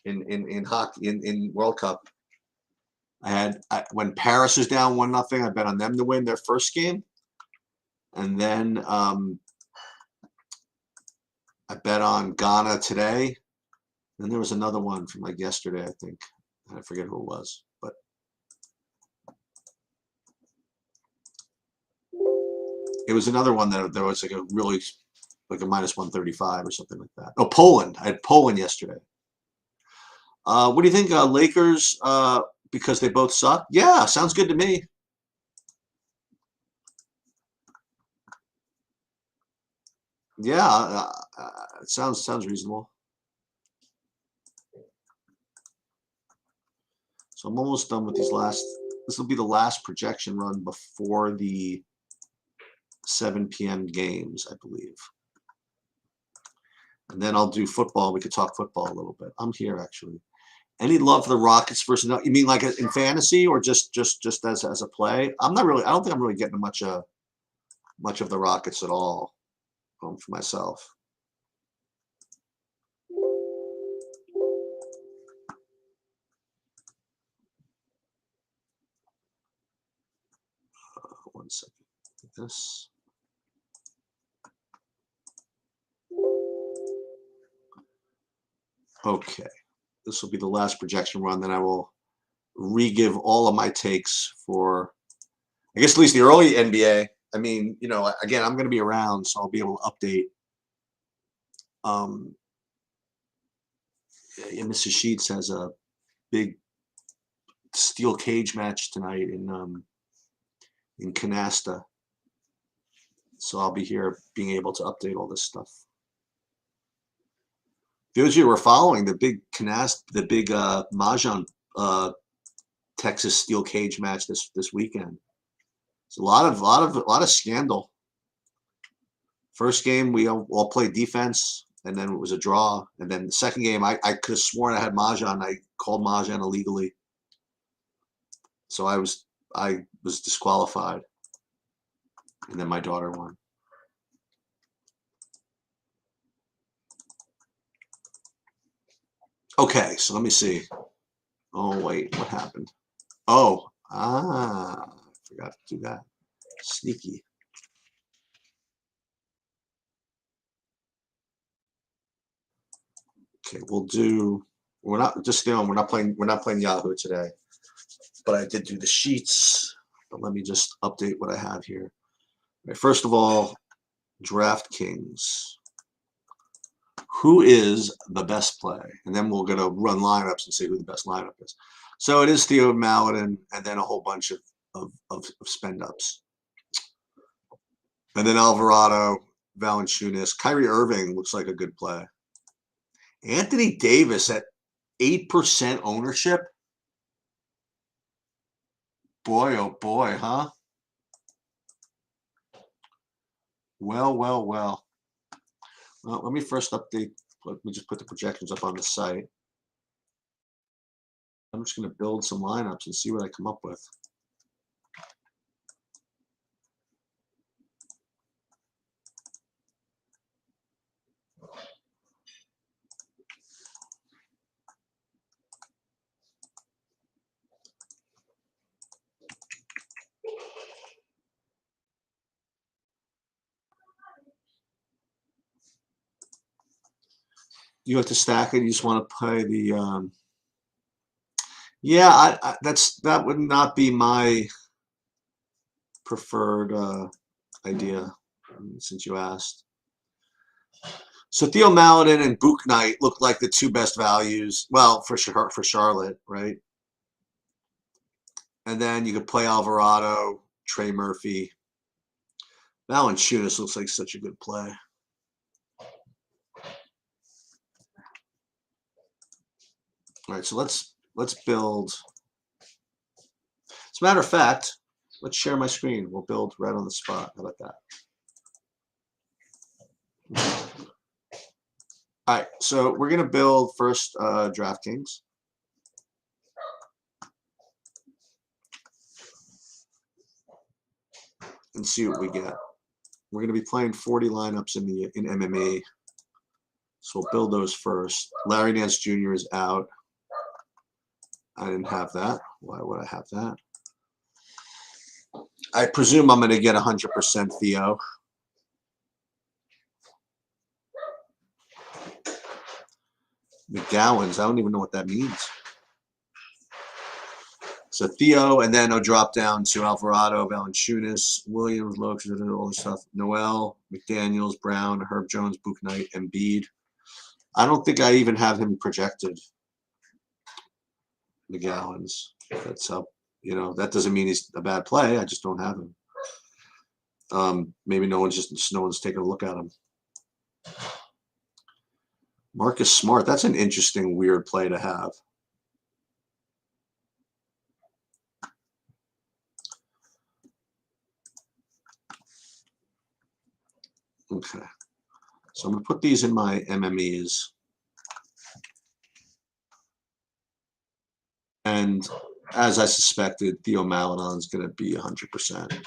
in hockey in World Cup. When Paris was down 1-0, I bet on them to win their first game, and then I bet on Ghana today. Then there was another one from like yesterday, I think. I forget who it was, but it was another one that there was like a really like a -135 or something like that. Oh, Poland. I had Poland yesterday. What do you think, Lakers? Because they both suck. Yeah, sounds good to me. Yeah, it sounds reasonable. So I'm almost done with these last. This will be the last projection run before the 7 p.m. games, I believe. And then I'll do football. We could talk football a little bit. I'm here actually. Any love for the Rockets versus? You mean like in fantasy or just as a play? I'm not really. I don't think I'm really getting much of the Rockets at all for myself. One second. This. Okay. This will be the last projection run. Then I will re-give all of my takes for, I guess, at least the early NBA. I mean, again, I'm going to be around, so I'll be able to update. Mrs. Sheets has a big steel cage match tonight in Canasta, so I'll be here being able to update all this stuff. Those of you who are following the big Mahjong Texas steel cage match this weekend. It's a lot of scandal. First game we all played defense, and then it was a draw. And then the second game, I could have sworn I had Mahjong. I called Mahjong illegally, so I was disqualified. And then my daughter won. Okay, so let me see. Oh wait, what happened? Oh, I forgot to do that. Sneaky. Okay, we'll do. We're not playing Yahoo today, but I did do the sheets. But let me just update what I have here. Right, first of all, DraftKings. Who is the best play? And then we're going to run lineups and see who the best lineup is. So it is Theo Maledon, and then a whole bunch of spend ups. And then Alvarado, Valanciunas, Kyrie Irving looks like a good play. Anthony Davis at 8% ownership. Boy, oh boy, huh? Well. Well, let me first update. Let me just put the projections up on the site. I'm just going to build some lineups and see what I come up with. You have to stack it. You just want to play the. Yeah, that would not be my preferred idea, since you asked. So Theo Maledon and Book Knight look like the two best values. Well, for Charlotte, right? And then you could play Alvarado, Trey Murphy. Valanciunas looks like such a good play. All right, so let's build. As a matter of fact, let's share my screen. We'll build right on the spot. How about that? All right, so we're going to build first DraftKings. and see what we get. We're going to be playing 40 lineups in MME. So we'll build those first. Larry Nance Jr. is out. I didn't have that. Why would I have that? I presume I'm going to get 100% Theo. McGowan's, I don't even know what that means. So Theo, and then I'll drop down to Alvarado, Valanciunas, Williams, Lokes, all this stuff. Noel, McDaniels, Brown, Herb Jones, Book Knight, Embiid. I don't think I even have him projected. McGowan's. That's up. You know, that doesn't mean he's a bad play. I just don't have him. Maybe no one's taking a look at him. Marcus Smart. That's an interesting, weird play to have. Okay. So I'm going to put these in my MMEs. And as I suspected, Theo Maledon is going to be 100%.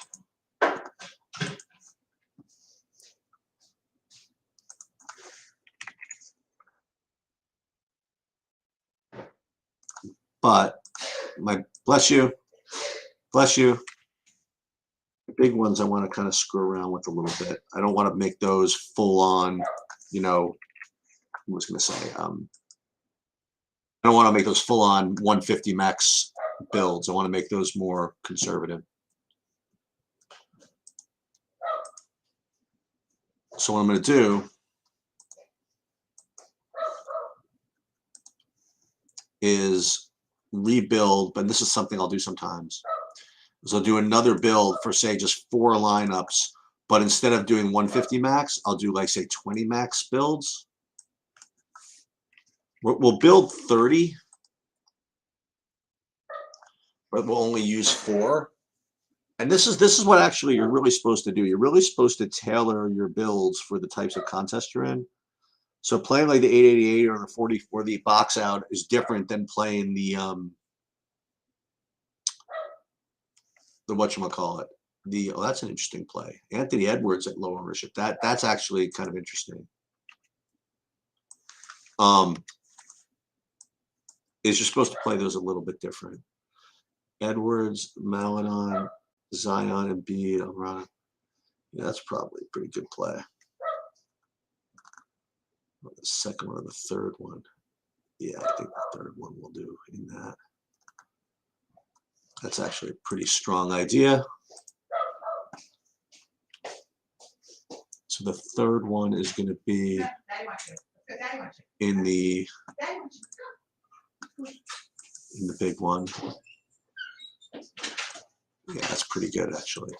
But bless you. The big ones I want to kind of screw around with a little bit. I don't want to make those full on, you know, I was going to say, I don't want to make those full on 150 max builds. I want to make those more conservative. So what I'm going to do is rebuild, but this is something I'll do sometimes. So I'll do another build for, say, just 4 lineups, but instead of doing 150 max, I'll do, like, say, 20 max builds. We'll build 30, but we'll only use 4. And this is what actually you're really supposed to do. You're really supposed to tailor your builds for the types of contests you're in. So playing like the 888 or the 40 or the box out is different than playing the whatchamacallit. Oh, that's an interesting play. Anthony Edwards at low ownership. That's actually kind of interesting. Is you're supposed to play those a little bit different. Edwards, Maledon, Zion, Embiid, Alvarado. Yeah, that's probably a pretty good play. The second one or the third one. Yeah, I think the third one will do in that. That's actually a pretty strong idea. So the third one is going to be in the big one. Yeah, that's pretty good actually.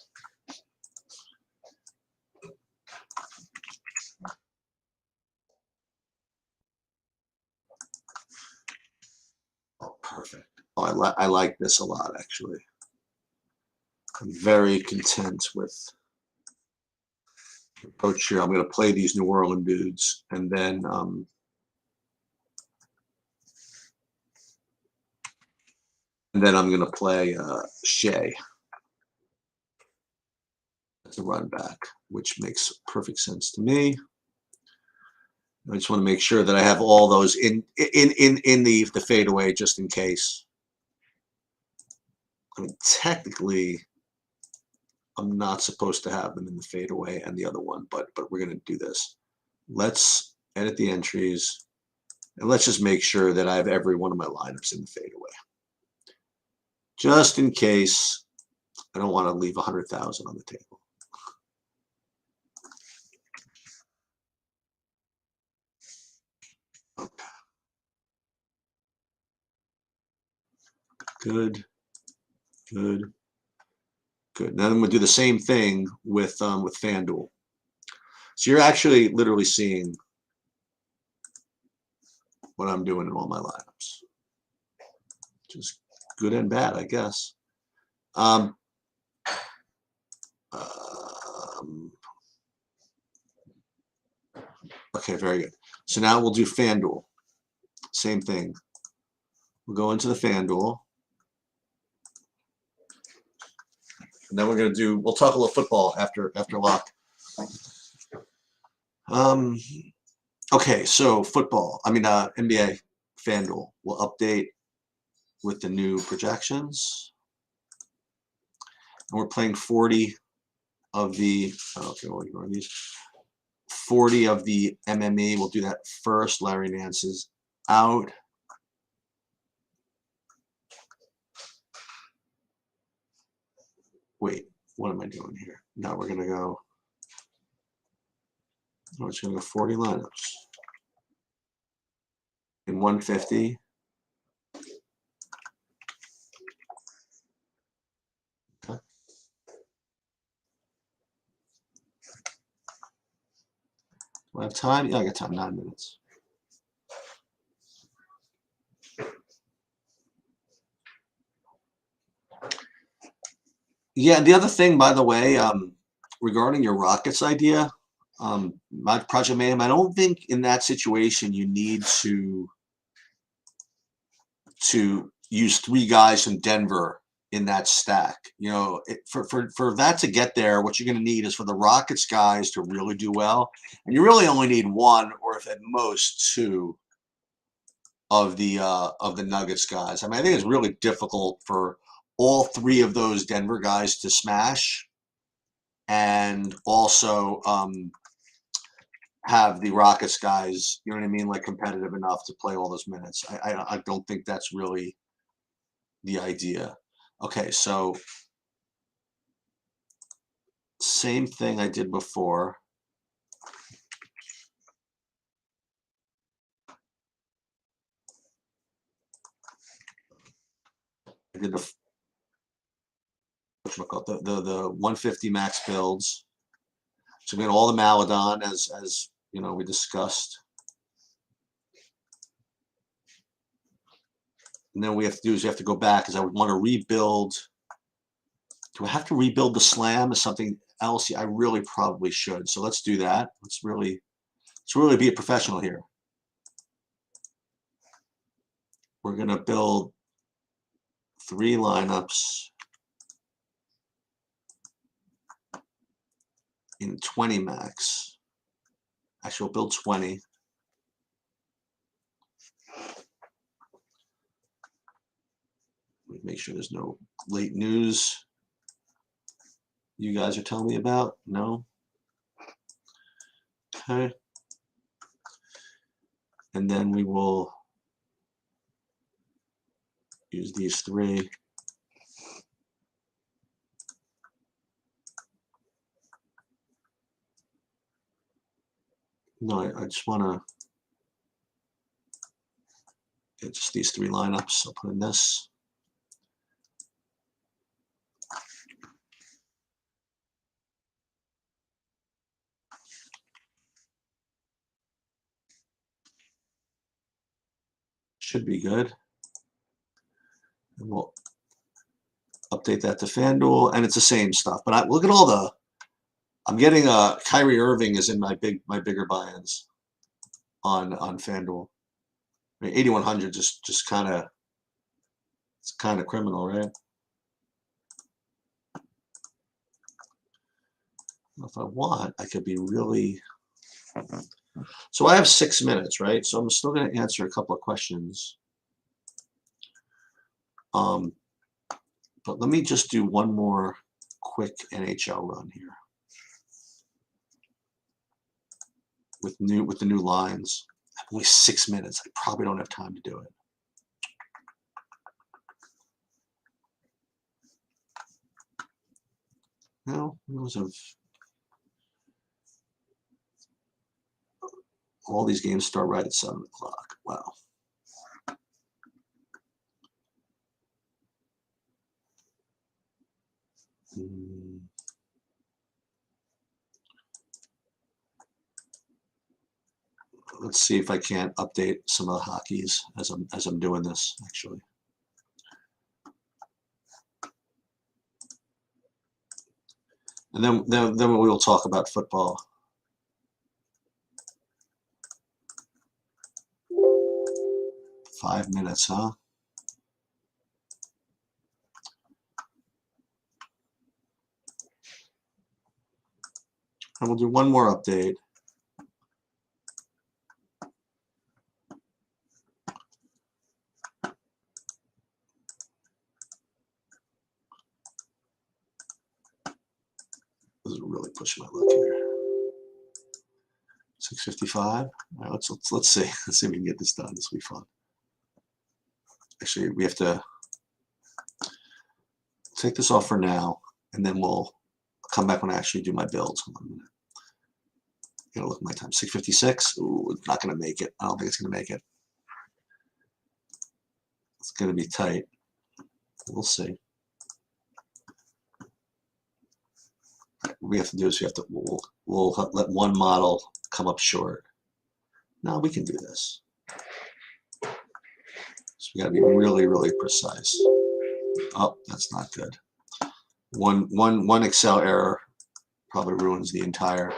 Oh, perfect. Oh, I like this a lot actually. I'm very content with the approach here. I'm going to play these New Orleans dudes, and then I'm going to play Shea as a run back, which makes perfect sense to me. I just want to make sure that I have all those in the fadeaway just in case. I mean, technically, I'm not supposed to have them in the fadeaway and the other one, but we're going to do this. Let's edit the entries, and let's just make sure that I have every one of my lineups in the fadeaway. Just in case, I don't want to leave 100,000 on the table. Okay. Good. Now I'm going to do the same thing with FanDuel. So you're actually literally seeing what I'm doing in all my lineups. Just good and bad, I guess. Okay, very good. So now we'll do FanDuel. Same thing. We'll go into the FanDuel. And then we'll talk a little football after lock. Okay, so football. NBA FanDuel will update with the new projections. And we're playing 40 of the, okay, we'll ignore these. 40 of the MME. We'll do that first. Larry Nance is out. Wait, what am I doing here? Now we're going to go, we're just going to go 40 lineups. In 150. Okay. Do I have time? Yeah, I got time, 9 minutes. Yeah, the other thing, by the way, regarding your Rockets idea, my Project Mayhem, I don't think in that situation you need to use 3 guys from Denver in that stack. You know, for that to get there, what you're going to need is for the Rockets guys to really do well, and you really only need 1 or if at most 2 of the Nuggets guys. I mean, I think it's really difficult for all 3 of those Denver guys to smash, and also have the Rockets guys, you know what I mean, like competitive enough to play all those minutes. I don't think that's really the idea. Okay, so same thing I did before. I did the 150 max builds. So we got all the Maladon as you know we discussed. And then we have to do is we have to go back because I would want to rebuild. Do I have to rebuild the slam as something else? Yeah, I really probably should. So let's do that. Let's really be a professional here. We're gonna build 3 lineups in 20 max. Actually, we'll build 20. Make sure there's no late news you guys are telling me about. No. Okay. And then we will use these 3. No, I just want to get just these 3 lineups. I'll put in this. Should be good. And we'll update that to FanDuel, and it's the same stuff. But look at all the. I'm getting Kyrie Irving is in my bigger buy-ins on FanDuel. I mean, 8,100 just kind of it's kind of criminal, right? If I want, I could be really. So I have 6 minutes, right? So I'm still going to answer a couple of questions. But let me just do one more quick NHL run here with the new lines. I have only 6 minutes. I probably don't have time to do it. No, those have all these games start right at 7 o'clock. Wow. Let's see if I can't update some of the hockeys as I'm doing this, actually. And then we will talk about football. Five minutes, huh? And we'll do one more update. This is really pushing my luck here. 6:55. All right, let's see. Let's see if we can get this done. This will be fun. Actually, we have to take this off for now, and then we'll come back when I actually do my builds. Hold on a minute. Gotta look at my time. 6:56. Ooh, it's not gonna make it. I don't think it's gonna make it. It's gonna be tight. We'll see. Right, what we have to do is we'll let one model come up short. No, we can do this. So we got to be really, really precise. Oh, that's not good. One Excel error probably ruins the entire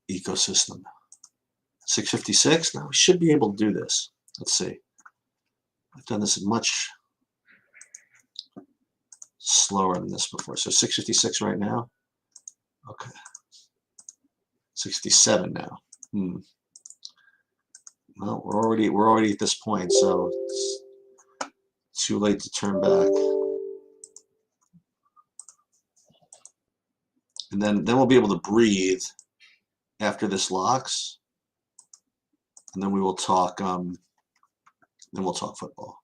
ecosystem. 6:56. Now we should be able to do this. Let's see. I've done this much slower than this before. So 6:56 right now. Okay. 67 now. Well, we're already at this point, so it's too late to turn back. And then we'll be able to breathe after this locks, and then we will talk. Then we'll talk football.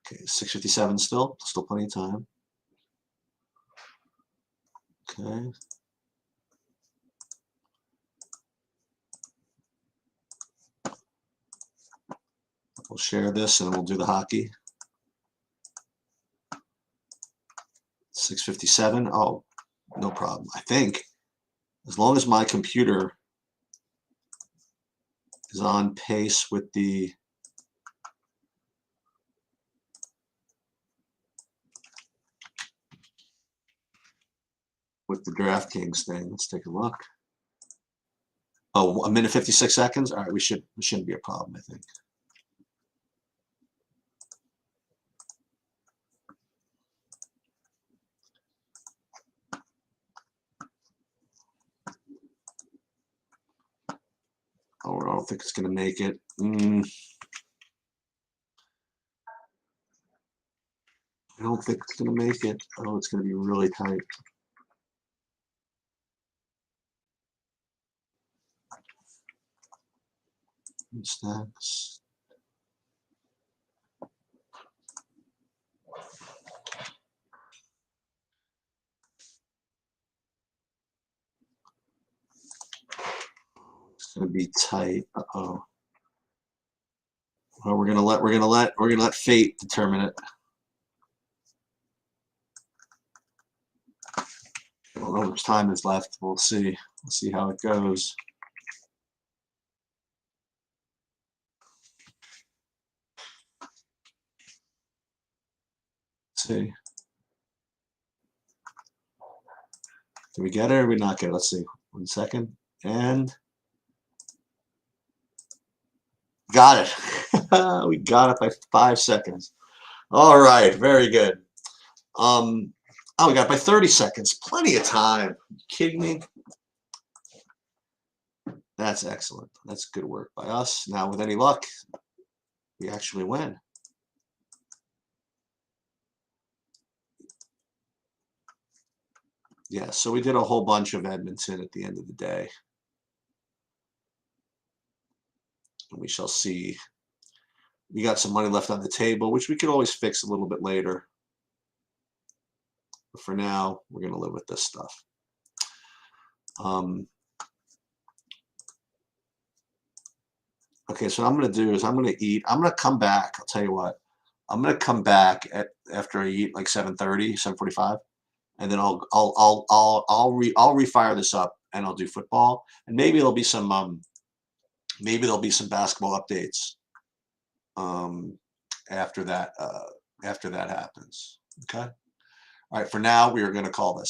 Okay, 6:57 still plenty of time. Okay. We'll share this and then we'll do the hockey. 6:57. Oh, no problem. I think as long as my computer is on pace with the DraftKings thing. Let's take a look. Oh, 1 minute 56 seconds. All right, we shouldn't be a problem, I think. Oh, I don't think it's going to make it. I don't think it's going to make it. Oh, it's going to be really tight. Stacks. It's going to be tight. Uh-oh. Well, we're gonna let fate determine it. I don't know how much time is left. We'll see. We'll see how it goes. Let's see. Did we get it or did we not get it? Let's see. 1 second. And got it. We got it by 5 seconds. All right, very good. Oh, we got it by 30 seconds. Plenty of time. Are you kidding me? That's excellent. That's good work by us. Now, with any luck, we actually win. Yeah, so we did a whole bunch of Edmonton at the end of the day. And we shall see. We got some money left on the table, which we could always fix a little bit later. But for now, we're going to live with this stuff. Okay, so what I'm going to do is I'm going to eat. I'm going to come back. I'll tell you what. I'm going to come back after I eat like 7:30, 7:45, and then I'll refire this up and I'll do football, and maybe there'll be some basketball updates after that happens. Okay. All right. For now, we are going to call this.